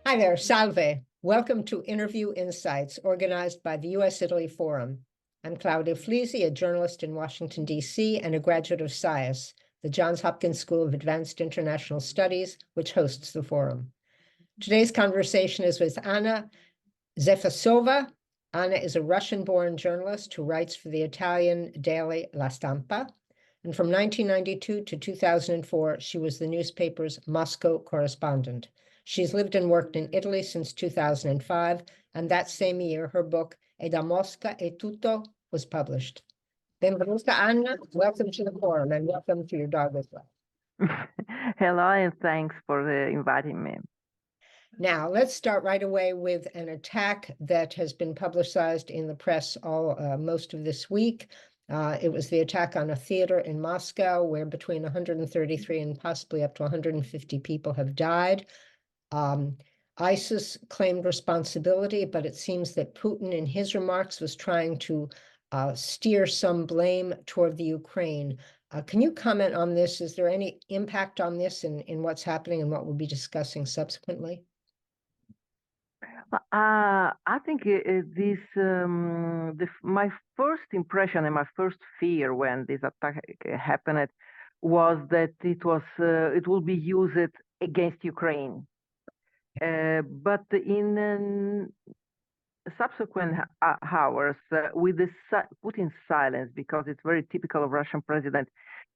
Hi there, salve. Welcome to Interview Insights, organized by the U.S.-Italy Forum. I'm Claudia Flisi, a journalist in Washington, D.C., and a graduate of SCIUS, the Johns Hopkins School of Advanced International Studies, which hosts the forum. Today's conversation is with Anna Zafesova. Anna is a Russian-born journalist who writes for the Italian daily La Stampa. And from 1992 to 2004, she was the newspaper's Moscow correspondent. She's lived and worked in Italy since 2005, and that same year, her book, E da Mosca e tutto, was published. Benvenuta, Anna. Welcome to the forum, and welcome to your dog as well. Hello, and thanks for inviting me. Now, let's start right away with an attack that has been publicized in the press most of this week. It was the attack on a theater in Moscow, where between 133 and possibly up to 150 people have died. ISIS claimed responsibility, but it seems that Putin, in his remarks, was trying to steer some blame toward the Ukraine. Can you comment on this? Is there any impact on this in what's happening and what we'll be discussing subsequently? I think my first impression and my first fear when this attack happened was that it will be used against Ukraine. But in subsequent hours, with the Putin silence, because it's very typical of Russian president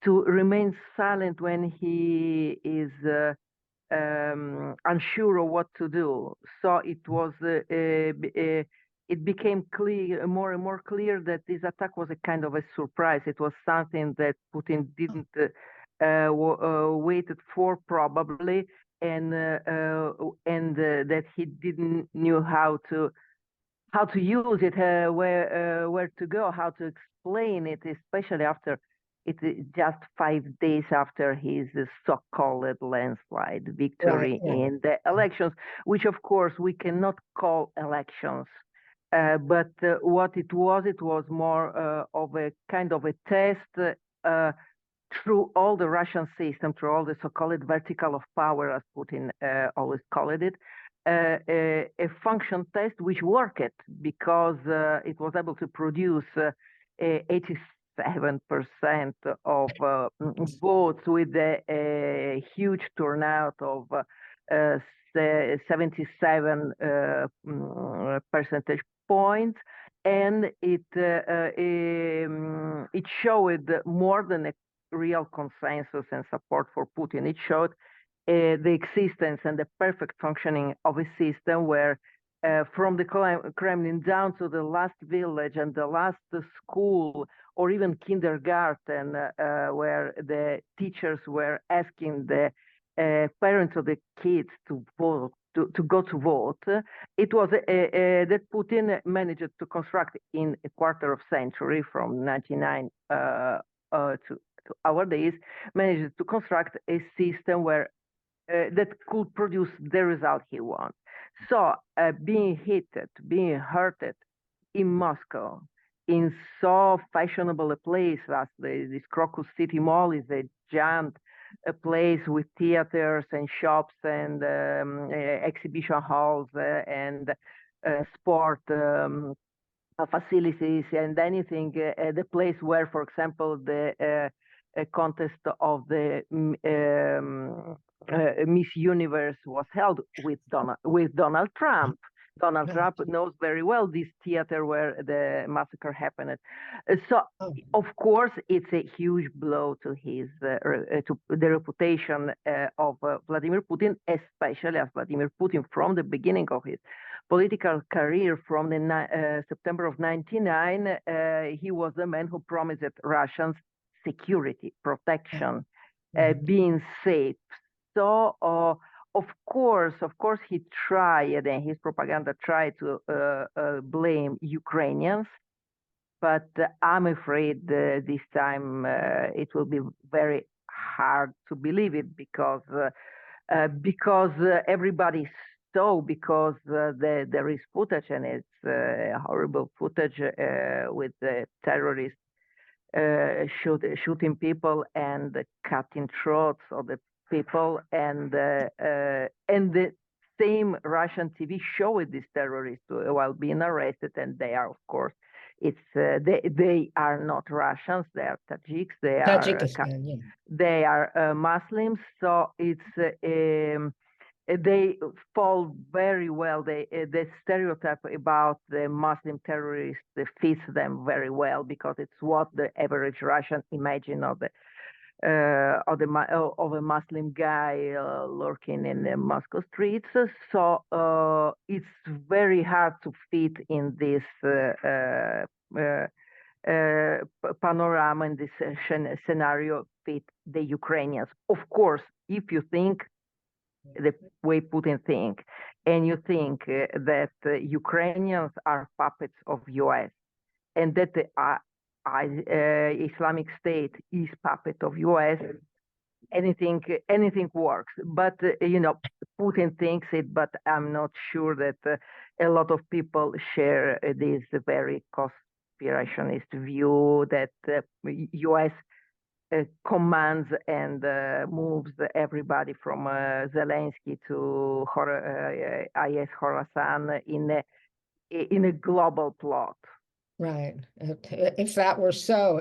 to remain silent when he is unsure of what to do. So it became clear, more and more clear, that this attack was a kind of a surprise. It was something that Putin didn't waited for, probably, and that he didn't knew how to use it, where to go, how to explain it, especially after it just 5 days after his so-called landslide victory in the elections, which of course we cannot call elections. But what it was more of a kind of a test through all the Russian system, through all the so-called vertical of power, as Putin always called it, a function test which worked, because it was able to produce 87% of votes, with a huge turnout of 77 percentage points, and it showed more than a real consensus and support for Putin. It showed the existence and the perfect functioning of a system where from the Kremlin down to the last village and the last school or even kindergarten, where the teachers were asking the parents of the kids to vote, to go to vote, it was that Putin managed to construct in a quarter of century, from 99 to our days, managed to construct a system where that could produce the result he wants. So being hurted in Moscow, in so fashionable a place as this Crocus City Mall, is a giant place with theaters and shops and exhibition halls and sport facilities and anything. The place where, for example, the contest of the Miss Universe was held with Donald Trump. Donald Trump knows very well this theater where the massacre happened. So, of course, it's a huge blow to his to the reputation of Vladimir Putin, especially as Vladimir Putin, from the beginning of his political career, from the September of '99, he was the man who promised Russians security, protection, being safe. So, of course, he tried, and his propaganda tried to blame Ukrainians, but I'm afraid this time it will be very hard to believe it, because everybody saw, because there is footage, and it's horrible footage with the terrorists shooting people and cutting throats of the people, and the same Russian TV showed these terrorists while being arrested, and they are, of course, they are not Russians. They are Tajiks. Tajikistan, yeah. They are Muslims. So they fall very well. The stereotype about the Muslim terrorists fits them very well because it's what the average Russian imagine of a Muslim guy lurking in the Moscow streets. So it's very hard to fit in this panorama, in this scenario, fit the Ukrainians. Of course, if you think the way Putin thinks, and you think that Ukrainians are puppets of US, and that the Islamic State is puppet of US, anything works. But Putin thinks it, but I'm not sure that a lot of people share this very conspirationist view that US commands and moves everybody from Zelensky to IS Khorasan in a global plot. Right. If that were so,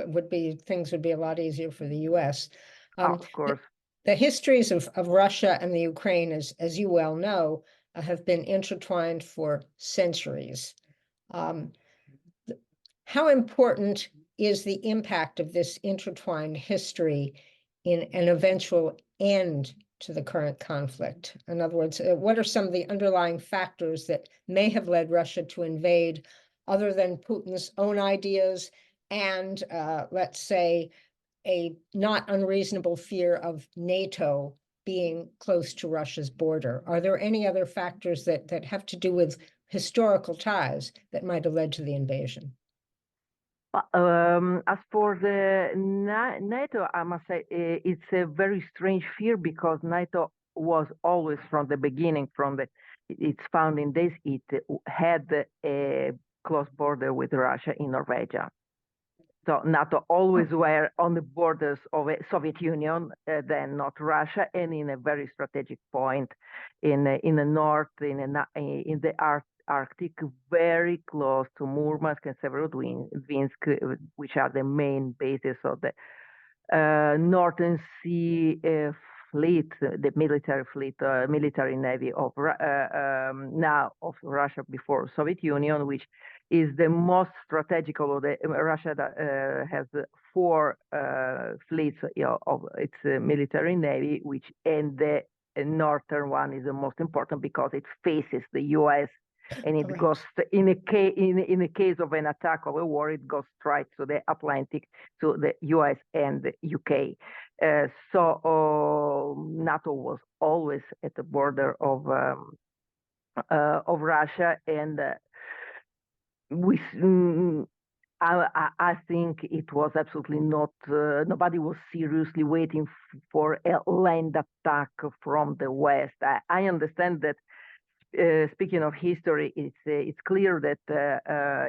things would be a lot easier for the US. Of course. The histories of Russia and the Ukraine, as you well know, have been intertwined for centuries. How important is the impact of this intertwined history in an eventual end to the current conflict? In other words, what are some of the underlying factors that may have led Russia to invade, other than Putin's own ideas and, let's say, a not unreasonable fear of NATO being close to Russia's border? Are there any other factors that have to do with historical ties that might have led to the invasion? As for the NATO, I must say it's a very strange fear because NATO was always from the beginning, from its founding days, it had a close border with Russia in Norwegia. So NATO always were on the borders of the Soviet Union, then not Russia, and in a very strategic point in the north, in the Arctic, very close to Murmansk and Severodvinsk, which are the main bases of the Northern Sea fleet, the military navy of now of Russia before Soviet Union, which is the most strategical of the Russia that has 4 fleets of its military navy, and the northern one is the most important because it faces the U.S. and it goes in a case of an attack of a war, it goes straight to the Atlantic, to the U.S. and the U.K. So NATO was always at the border of Russia, and I think it was absolutely not. Nobody was seriously waiting for a land attack from the West. I understand that. Speaking of history, it's clear that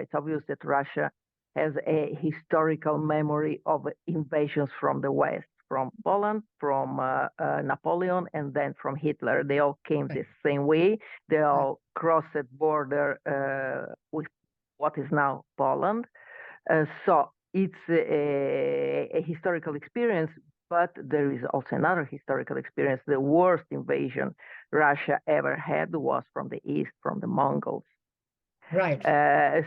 it's obvious that Russia has a historical memory of invasions from the West, from Poland, from Napoleon, and then from Hitler. They all came the same way. They all crossed the border with what is now Poland. So it's a historical experience. But there is also another historical experience. The worst invasion Russia ever had was from the east, from the Mongols. Right.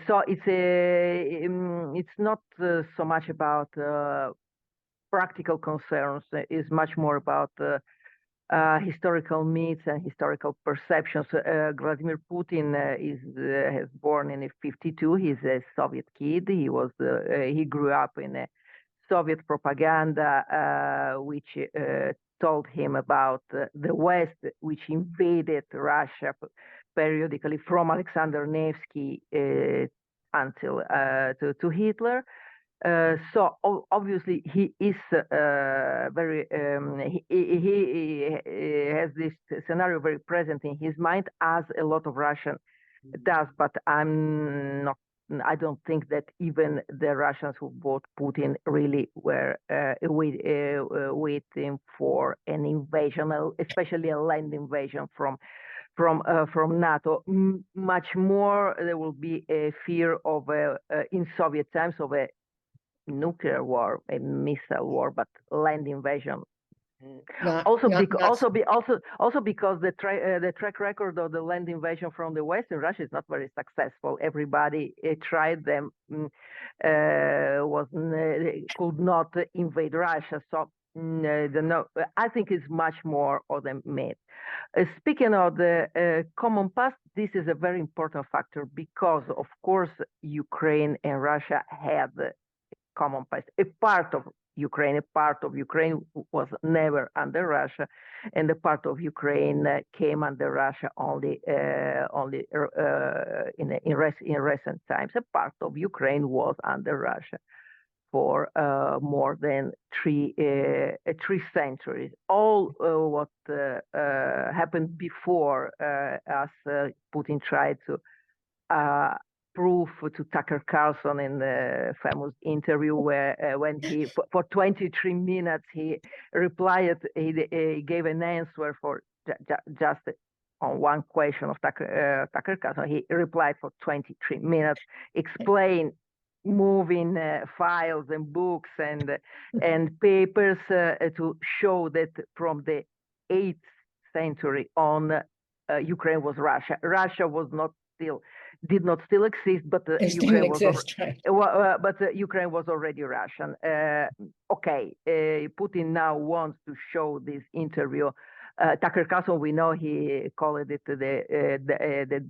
So it's not so much about practical concerns. It's much more about historical myths and historical perceptions. Vladimir Putin has born in 1952. He's a Soviet kid. He grew up in a Soviet propaganda, which told him about the West, which invaded Russia periodically from Alexander Nevsky until to Hitler. So obviously he is very he has this scenario very present in his mind, as a lot of Russian does. But I don't think that even the Russians who vote Putin really were waiting for an invasion, especially a land invasion from from NATO. Much more, there will be a fear of in Soviet times of a nuclear war, a missile war, but land invasion. Also because the track record of the land invasion from the West in Russia is not very successful. Everybody tried them, could not invade Russia. So I think it's much more of the myth. Speaking of the common past, this is a very important factor because, of course, Ukraine and Russia had common past. A part of Ukraine was never under Russia, and a part of Ukraine came under Russia only in recent times. A part of Ukraine was under Russia for more than three centuries. All what happened before, as Putin tried to proof to Tucker Carlson in the famous interview where when he for 23 minutes he replied, he gave an answer for just on one question of Tucker Carlson. He replied for 23 minutes, explained moving files and books and papers to show that from the 8th century on, Ukraine was Russia. Russia was not did not still exist, but Ukraine was Ukraine was already Russian. Okay, Putin now wants to show this interview. Tucker Carlson, we know he called it the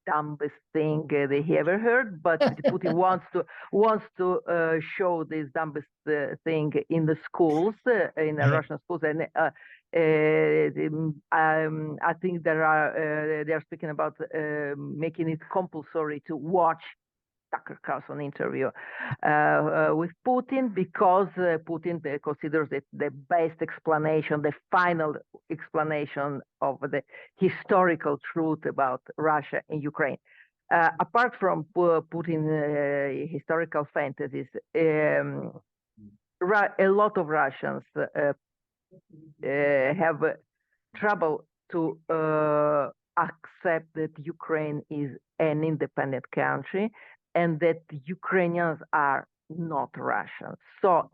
dumbest thing that he ever heard, but Putin wants to show this dumbest thing in the schools, in the Russian schools, and I think they are speaking about making it compulsory to watch Tucker Carlson interview with Putin because Putin considers it the best explanation, the final explanation of the historical truth about Russia and Ukraine. Apart from Putin historical fantasies, a lot of Russians have trouble to accept that Ukraine is an independent country and that Ukrainians are not Russians. So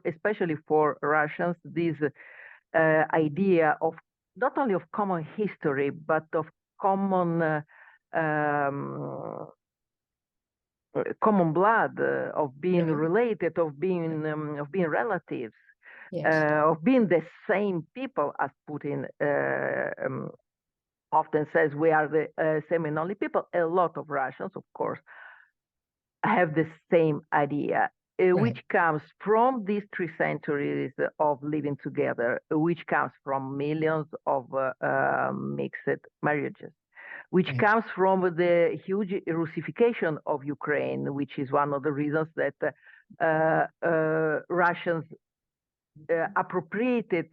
especially for Russians, this idea of not only of common history, but of common blood, of being related, of being relatives, of being the same people, as Putin often says, we are the same and only people. A lot of Russians, of course, have the same idea, which comes from these 3 centuries of living together, which comes from millions of mixed marriages, which comes from the huge Russification of Ukraine, which is one of the reasons that Russians appropriated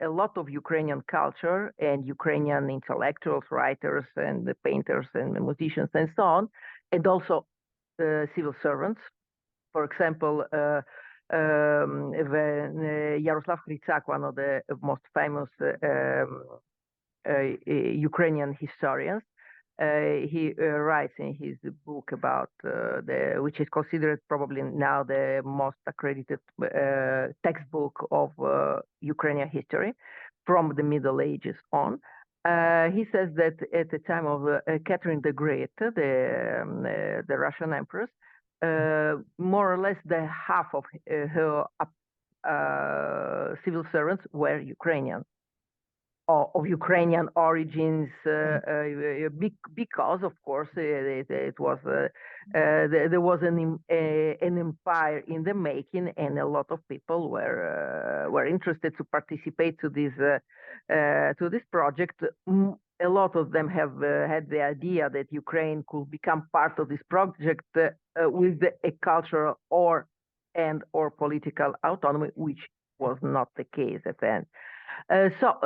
a lot of Ukrainian culture and Ukrainian intellectuals, writers, and painters, and musicians, and so on, and also civil servants. For example, Yaroslav Hrytsak, one of the most famous Ukrainian historians, he writes in his book about which is considered probably now the most accredited textbook of Ukrainian history from the Middle Ages on. He says that at the time of Catherine the Great, the Russian empress, more or less the half of her civil servants were Ukrainian, of Ukrainian origins, because, of course, it was there was an empire in the making, and a lot of people were interested to participate to this project. A lot of them have had the idea that Ukraine could become part of this project with a cultural or political autonomy, which was not the case at the end. So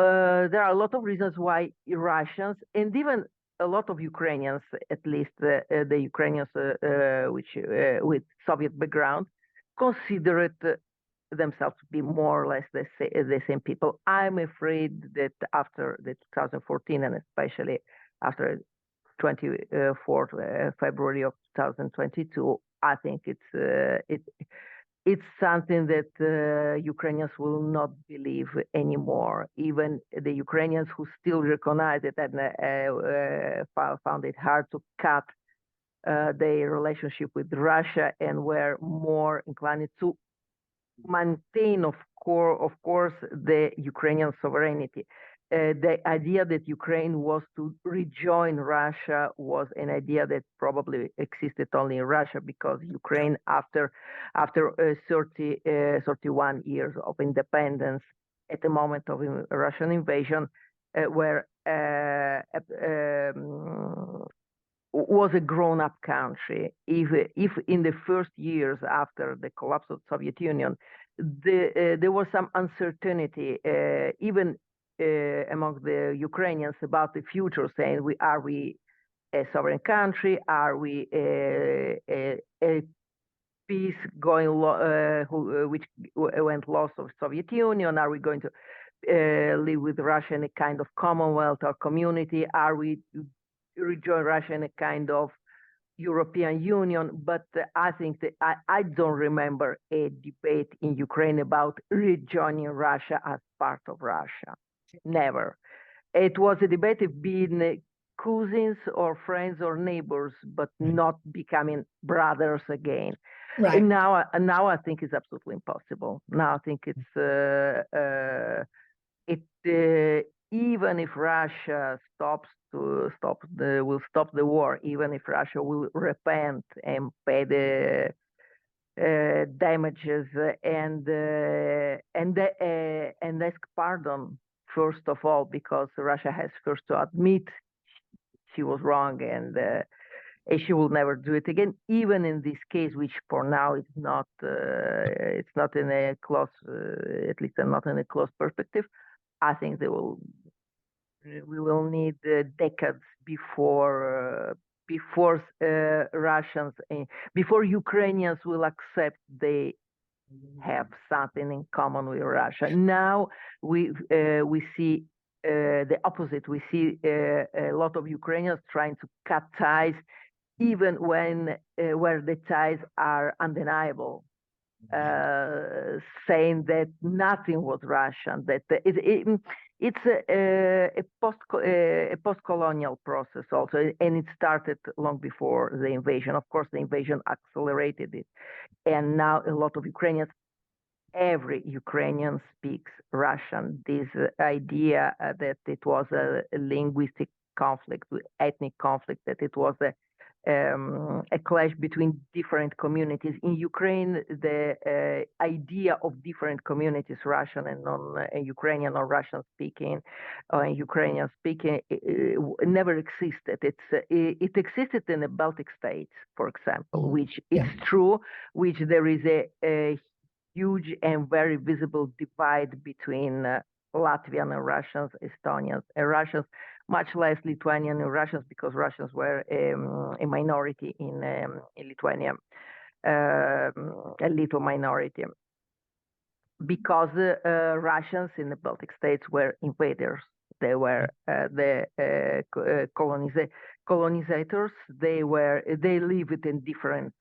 there are a lot of reasons why Russians and even a lot of Ukrainians, at least the Ukrainians which with Soviet background, consider it themselves to be more or less the same people. I'm afraid that after the 2014 and especially after 24th February of 2022, I think it's something that Ukrainians will not believe anymore. Even the Ukrainians who still recognize it and found it hard to cut their relationship with Russia and were more inclined to maintain, of course, the Ukrainian sovereignty. The idea that Ukraine was to rejoin Russia was an idea that probably existed only in Russia, because Ukraine, after 31 years of independence, at the moment of Russian invasion, was a grown-up country. If in the first years after the collapse of the Soviet Union, there was some uncertainty, even among the Ukrainians, about the future, saying, are we a sovereign country? Are we a peace going which went lost of Soviet Union? Are we going to live with Russia in a kind of commonwealth or community? Are we rejoin Russia in a kind of European Union? But I think that I don't remember a debate in Ukraine about rejoining Russia as part of Russia. Never. It was a debate of being cousins or friends or neighbors, but not becoming brothers again. Right. And now I think it's absolutely impossible. Now I think it's even if Russia will stop the war, even if Russia will repent and pay the damages and ask pardon, first of all, because Russia has first to admit she was wrong, and she will never do it again. Even in this case, which for now is not, it's not in a close, at least not in a close perspective. I think we will need decades before Russians, before Ukrainians will accept they have something in common with Russia. Now we see the opposite. We see a lot of Ukrainians trying to cut ties, even when where the ties are undeniable. Saying that nothing was Russian, that it's a post-colonial process also, and it started long before the invasion. Of course, the invasion accelerated it, and now a lot of Ukrainians, every Ukrainian speaks Russian. This idea that it was a linguistic conflict, ethnic conflict, that it was a clash between different communities. In Ukraine, the idea of different communities, Russian and non-Ukrainian or Russian-speaking or Ukrainian-speaking, never existed. It existed in the Baltic states, for example, which is true, which there is a huge and very visible divide between Latvian and Russians, Estonians and Russians, much less Lithuanian and Russians, because Russians were a minority in Lithuania, a little minority, because Russians in the Baltic states were invaders. They were the colonizators. They lived in different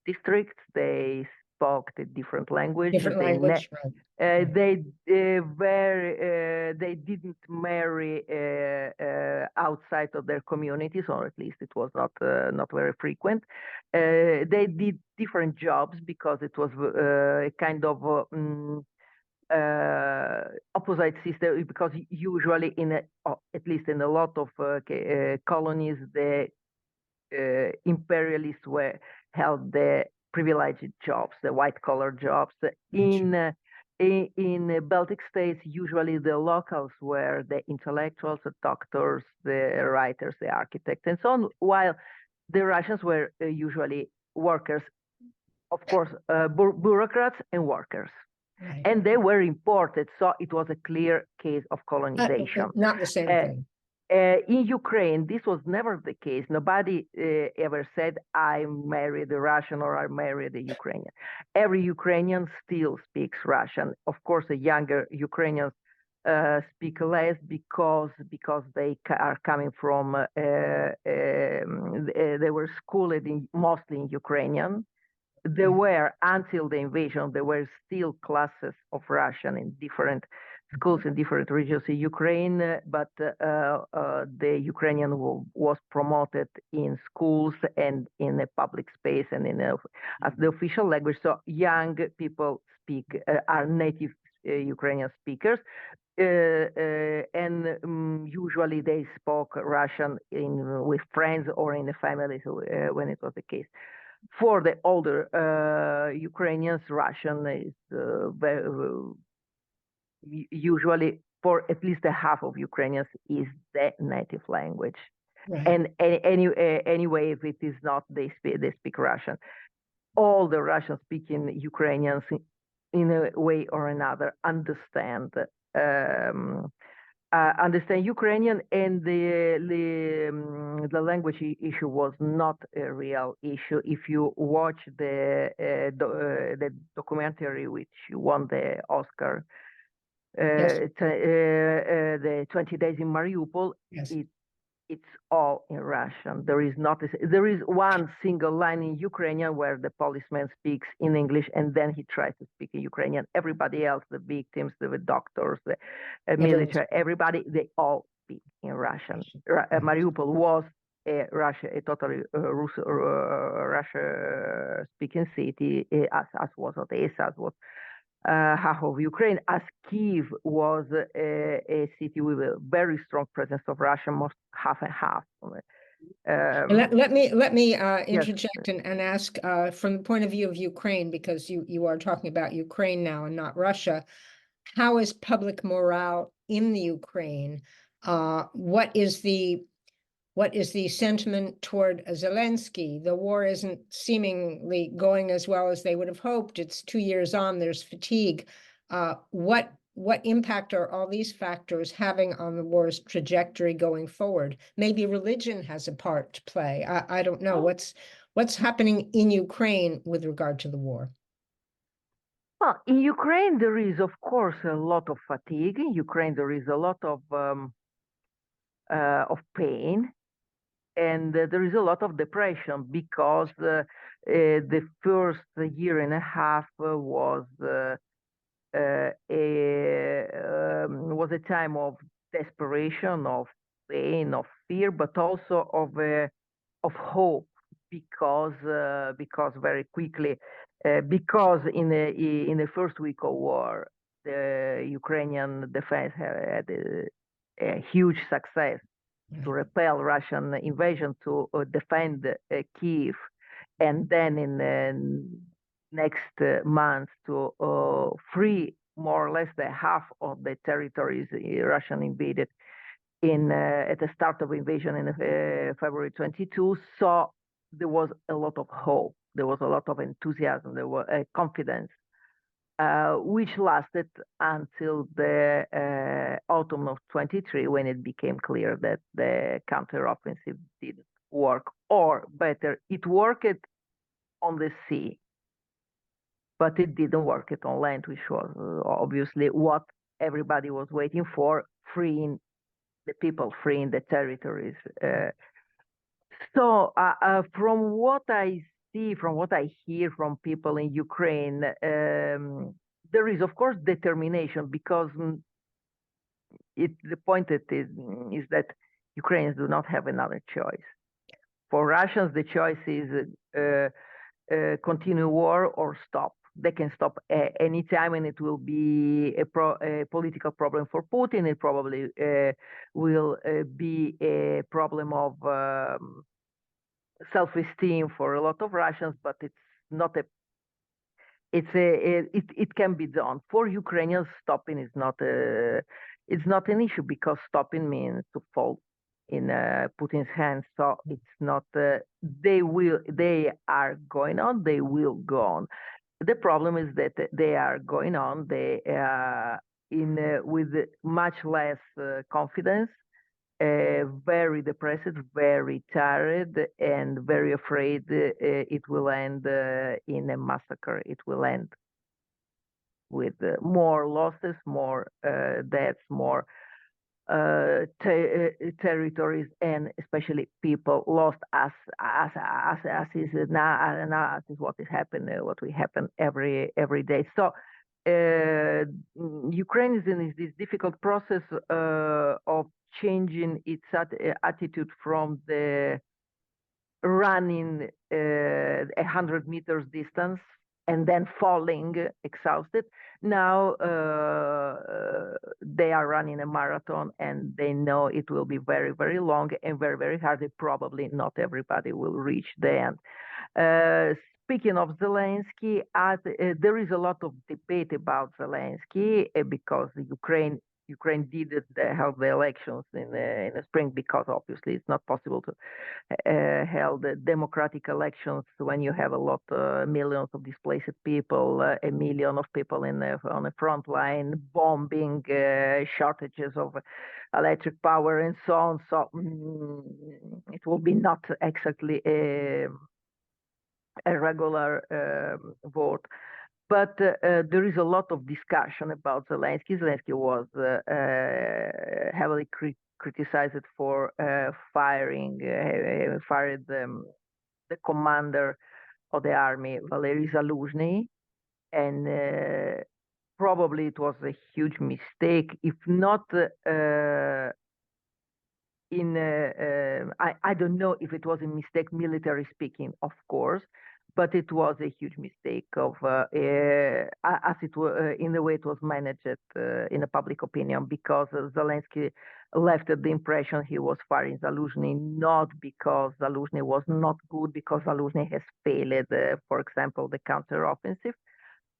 districts. They spoke a different language. They didn't marry outside of their communities, or at least it was not very frequent. They did different jobs because it was a kind of opposite system. Because usually, at least in a lot of colonies, the imperialists held the privileged jobs, the white-collar jobs. In the Baltic states, usually the locals were the intellectuals, the doctors, the writers, the architects, and so on, while the Russians were usually workers, of course, bureaucrats and workers. Right. And they were imported, so it was a clear case of colonization. Not the same thing. In Ukraine, this was never the case. Nobody ever said, I married a Russian or I married a Ukrainian. Every Ukrainian still speaks Russian. Of course, the younger Ukrainians speak less because they are coming from, they were schooled mostly in Ukrainian. There were, until the invasion, there were still classes of Russian in different schools in different regions in Ukraine, but the Ukrainian was promoted in schools and in a public space and as the official language. So young people are native Ukrainian speakers. And usually they spoke Russian with friends or in the families when it was the case. For the older Ukrainians, Russian is usually, for at least a half of Ukrainians, is the native language. Right. And anyway, if it is not, they speak Russian. All the Russian-speaking Ukrainians, in a way or another, understand Ukrainian, and the language issue was not a real issue. If you watch the documentary which won the Oscar, Yes. the 20 Days in Mariupol, Yes. it's all in Russian. There is one single line in Ukrainian where the policeman speaks in English and then he tries to speak in Ukrainian. Everybody else, the victims, the doctors, the military, everybody, they all speak in Russian. Mariupol was a totally Russia-speaking city, as was Odessa, as was half of Ukraine, as Kyiv was a city with a very strong presence of Russia, most half and half. Let me interject and ask from the point of view of Ukraine, because you are talking about Ukraine now and not Russia. How is public morale in the Ukraine? What is the sentiment toward Zelensky? The war isn't seemingly going as well as they would have hoped. It's 2 years on, there's fatigue. What impact are all these factors having on the war's trajectory going forward? Maybe religion has a part to play. I don't know. What's happening in Ukraine with regard to the war? Well, in Ukraine, there is, of course, a lot of fatigue. In Ukraine, there is a lot of pain. And there is a lot of depression because the first year and a half was a time of desperation, of pain, of fear, but also of hope, because very quickly, because in the first week of war, the Ukrainian defense had a huge success to repel Russian invasion, to defend Kyiv, and then in the next month to free more or less the half of the territories Russian invaded at the start of invasion in February 22. So there was a lot of hope, there was a lot of enthusiasm, there was confidence, which lasted until the autumn of 23, when it became clear that the counteroffensive didn't work, or better, it worked on the sea, but it didn't work on land, which was obviously what everybody was waiting for, freeing the people, freeing the territories. So from what I see, from what I hear from people in Ukraine, there is, of course, determination, because the point is that Ukrainians do not have another choice. For Russians, the choice is continue war or stop. They can stop any time, and it will be a political problem for Putin. It probably will be a problem of self-esteem for a lot of Russians, but it's not it can be done. For Ukrainians, stopping is not it's not an issue, because stopping means to fall in Putin's hands. So it's not they are going on, they will go on. The problem is that they are going on with much less confidence, very depressed, very tired, and very afraid it will end in a massacre. It will end with more losses, more deaths, more territories, and especially people lost as is now, as is what is happening, what we happen every day. So Ukraine is in this difficult process of changing its attitude from the running 100 meters distance and then falling exhausted. Now they are running a marathon, and they know it will be very, very long and very, very hard. Probably not everybody will reach the end. Speaking of Zelensky, there is a lot of debate about Zelensky because Ukraine didn't hold the elections in the spring, because obviously it's not possible to held democratic elections when you have a lot, millions of displaced people, a million of people on the front line, bombing, shortages of electric power, and so on. So it will be not exactly a regular vote. But there is a lot of discussion about Zelensky. Zelensky was heavily criticized for fired the commander of the army, Valery Zaluzhny, and probably it was a huge mistake, if not I don't know if it was a mistake, military speaking, of course, but it was a huge mistake of as it in the way it was managed in the public opinion, because Zelensky left the impression he was firing Zaluzhny, not because Zaluzhny was not good, because Zaluzhny has failed, for example, the counteroffensive,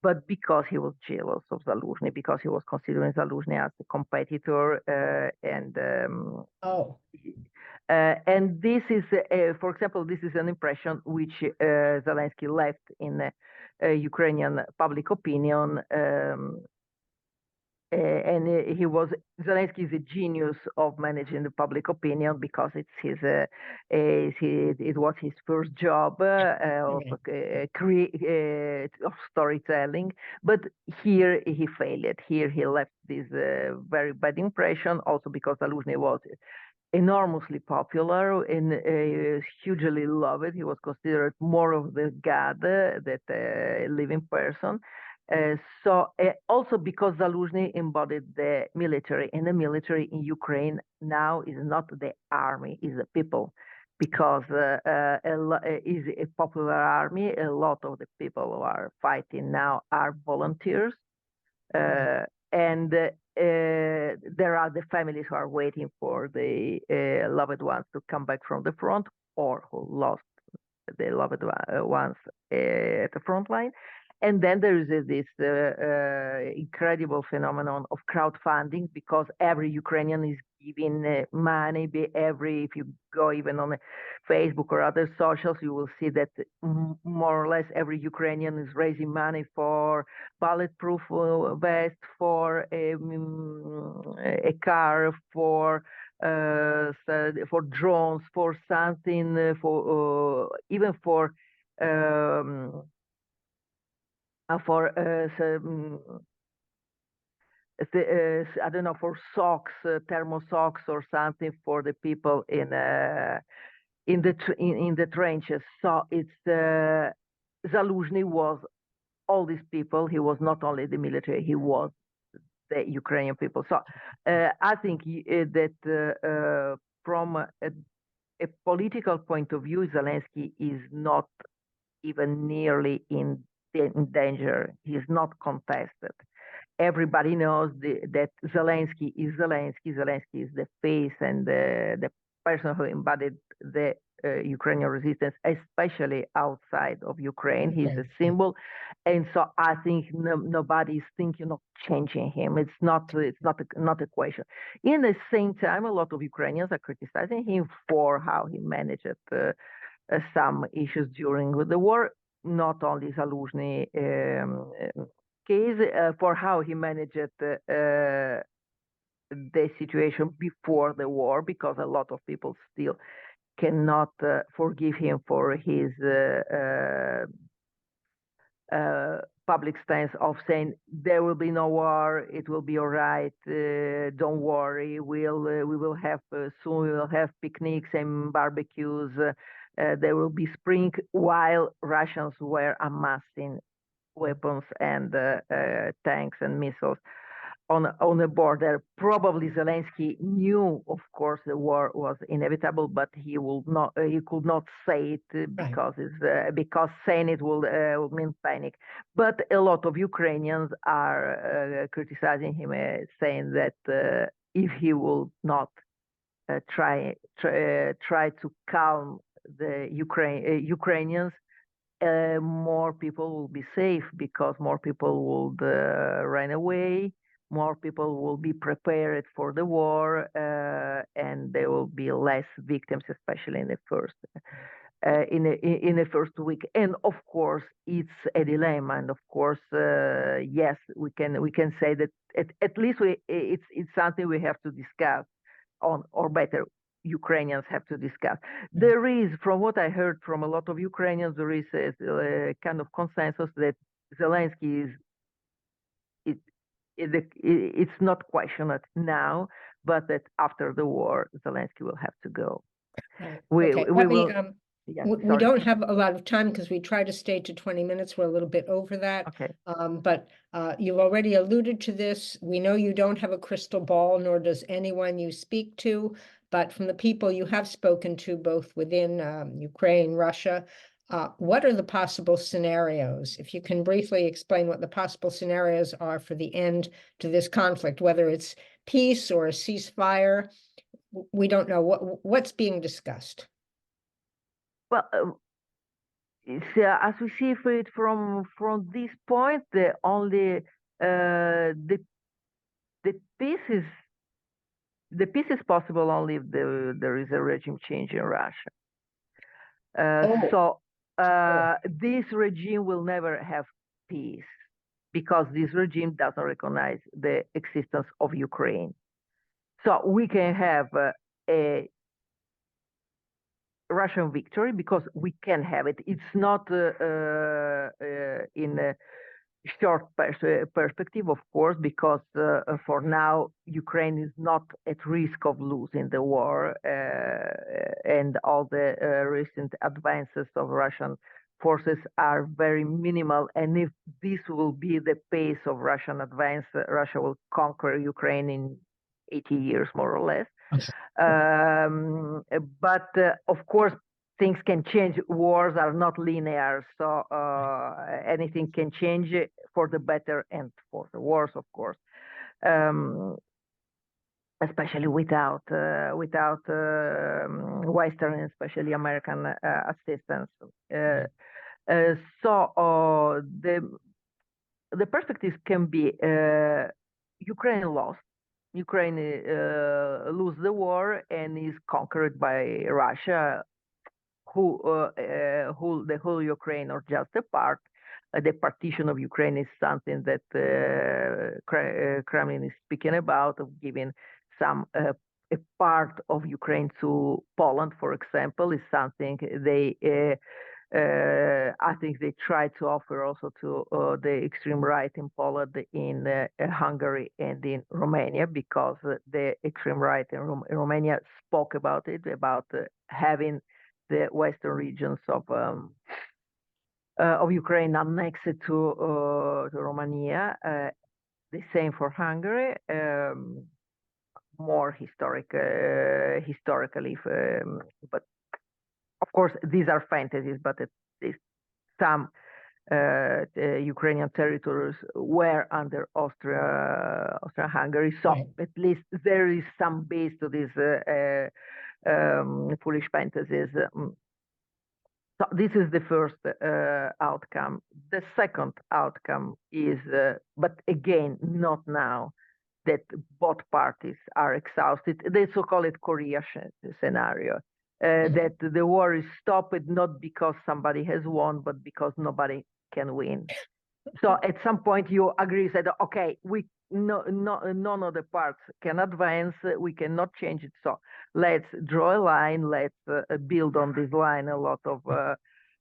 but because he was jealous of Zaluzhny, because he was considering Zaluzhny as a competitor, and this is, for example, this is an impression which Zelensky left in Ukrainian public opinion, and Zelensky is a genius of managing the public opinion, because it was his first job of storytelling. But here he failed. Here he left this very bad impression, also because Zaluzhny was enormously popular and hugely loved. He was considered more of the god that a living person. Also because Zaluzhny embodied the military, and the military in Ukraine now is not the army, is the people, because is a popular army. A lot of the people who are fighting now are volunteers, and there are the families who are waiting for the loved ones to come back from the front, or who lost the loved ones at the front line. And then there is this incredible phenomenon of crowdfunding, because every Ukrainian is giving money. If you go even on Facebook or other socials, you will see that more or less every Ukrainian is raising money for bulletproof vest, for a car, for drones, for something, even for I don't know, for socks, thermal socks or something for the people in the trenches. So it's Zaluzhny was all these people. He was not only the military; he was the Ukrainian people. So I think that from a political point of view, Zelensky is not even nearly in danger. He is not contested. Everybody knows that Zelensky is Zelensky. Zelensky is the face and the person who embodied the Ukrainian resistance, especially outside of Ukraine. He's a symbol, and so I think nobody is thinking of changing him. It's not a question. In the same time, a lot of Ukrainians are criticizing him for how he managed some issues during the war. Not only Zaluzhny case, for how he managed the situation before the war, because a lot of people still cannot forgive him for his public stance of saying there will be no war, it will be all right, don't worry, we will have soon we will have picnics and barbecues, there will be spring, while Russians were amassing weapons and tanks and missiles on the border. Probably Zelensky knew, of course, the war was inevitable, but he could not say it because saying it will mean panic. But a lot of Ukrainians are criticizing him, saying that if he will not try to calm the Ukrainians, more people will be safe, because more people would run away, more people will be prepared for the war, and there will be less victims, especially in the first in the first week. And of course, it's a dilemma. And of course, yes, we can say that at least it's something we have to discuss on, or better, Ukrainians have to discuss. There is, from what I heard from a lot of Ukrainians, there is a kind of consensus that Zelensky it's not questioned now, but that after the war, Zelensky will have to go. Right. We will. Yeah, we don't have a lot of time because we try to stay to 20 minutes. We're a little bit over that. Okay. But you've already alluded to this. We know you don't have a crystal ball, nor does anyone you speak to. But from the people you have spoken to, both within Ukraine, Russia, what are the possible scenarios? If you can briefly explain what the possible scenarios are for the end to this conflict, whether it's peace or a ceasefire, we don't know what's being discussed. Well, as we see it from this point, the only the peace is possible only if there is a regime change in Russia. So this regime will never have peace, because this regime doesn't recognize the existence of Ukraine. So we can have a Russian victory, because we can have it. It's not in a short perspective, of course, because for now Ukraine is not at risk of losing the war, and all the recent advances of Russian forces are very minimal. And if this will be the pace of Russian advance, Russia will conquer Ukraine in 80 years, more or less. But of course, things can change. Wars are not linear, so anything can change for the better and for the worse, of course. Especially without Western, especially American assistance. So the perspectives can be Ukraine lost. Ukraine lose the war and is conquered by Russia, who the whole Ukraine or just a part. The partition of Ukraine is something that Kremlin is speaking about, of giving some a part of Ukraine to Poland, for example, is something they. I think they try to offer also to the extreme right in Poland, in Hungary, and in Romania, because the extreme right in Romania spoke about it, about having the western regions of Ukraine annexed to Romania. The same for Hungary. More historically, but of course, these are fantasies, but at least some Ukrainian territories were under Austria-Hungary. So at least there is some base to these foolish fantasies. So this is the first outcome. The second outcome is, but again, not now, that both parties are exhausted. They so-called Korea scenario. That the war is stopped not because somebody has won, but because nobody can win. So at some point you agree, said, okay, none of the parts can advance. We cannot change it. So let's draw a line. Let's build on this line a lot of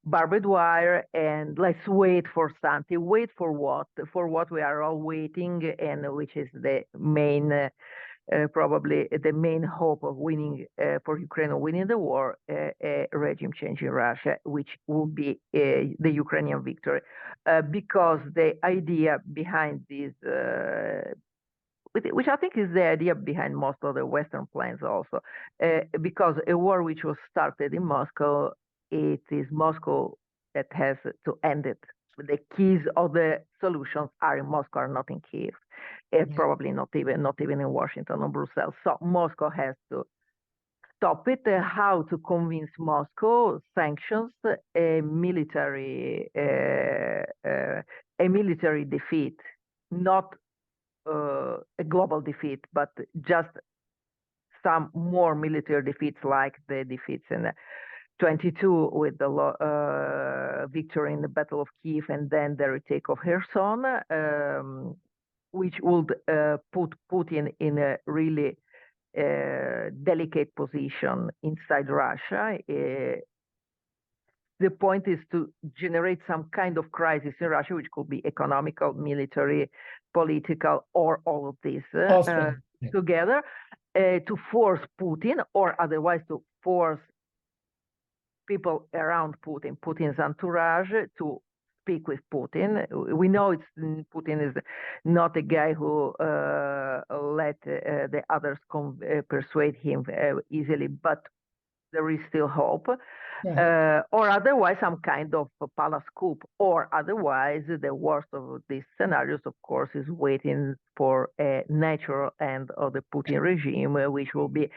barbed wire, and let's wait for something. Wait for what? For what we are all waiting, and which is the main. Probably the main hope of winning for Ukraine or winning the war, a regime change in Russia, which would be the Ukrainian victory, because the idea behind this, which I think is the idea behind most of the Western plans also, because a war which was started in Moscow, it is Moscow that has to end it. The keys of the solutions are in Moscow, are not in Kiev. Probably not even in Washington or Brussels. So Moscow has to stop it. How to convince Moscow? Sanctions, a military defeat, not a global defeat, but just some more military defeats, like the defeats in 22 with the victory in the Battle of Kiev, and then the retake of Kherson, which would put Putin in a really delicate position inside Russia. The point is to generate some kind of crisis in Russia, which could be economical, military, political, or all of this together, to force Putin, or otherwise to force people around Putin, Putin's entourage, to speak with Putin. We know Putin is not a guy who let the others persuade him easily, but there is still hope. Yeah. Or otherwise some kind of palace coup, or otherwise the worst of these scenarios, of course, is waiting for a natural end of the Putin regime, which will be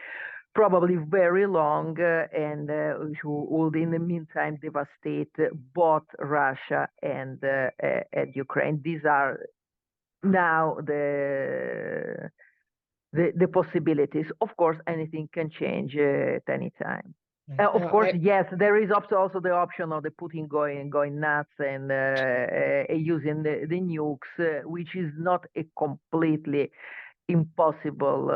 probably very long, and which would in the meantime devastate both Russia and Ukraine. These are now the possibilities. Of course, anything can change at any time. Of course, yes, there is also the option of the Putin going nuts and using the nukes, which is not a completely impossible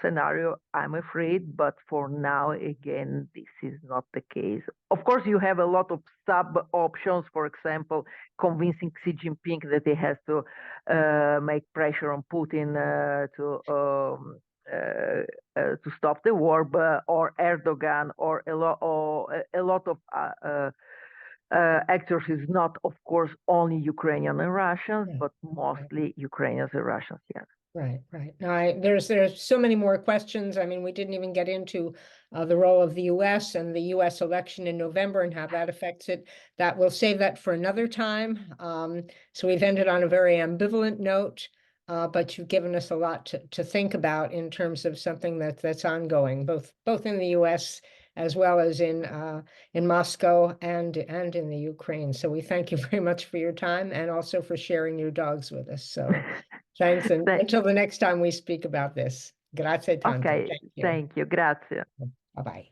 scenario, I'm afraid, but for now, again, this is not the case. Of course, you have a lot of sub options. For example, convincing Xi Jinping that he has to make pressure on Putin to stop the war, or Erdogan, or a lot of actors is not, of course, only Ukrainian and Russians, but mostly Ukrainians and Russians. Yes. Right. Now, there's so many more questions. I mean, we didn't even get into the role of the U.S. and the U.S. election in November and how that affects it. That we'll save that for another time. So we've ended on a very ambivalent note, but you've given us a lot to think about in terms of something that's ongoing, both in the U.S. as well as in Moscow and in the Ukraine. So we thank you very much for your time, and also for sharing your dogs with us. So. Thanks, and until the next time we speak about this. Grazie tanto. Okay, thank you. Grazie. Bye-bye.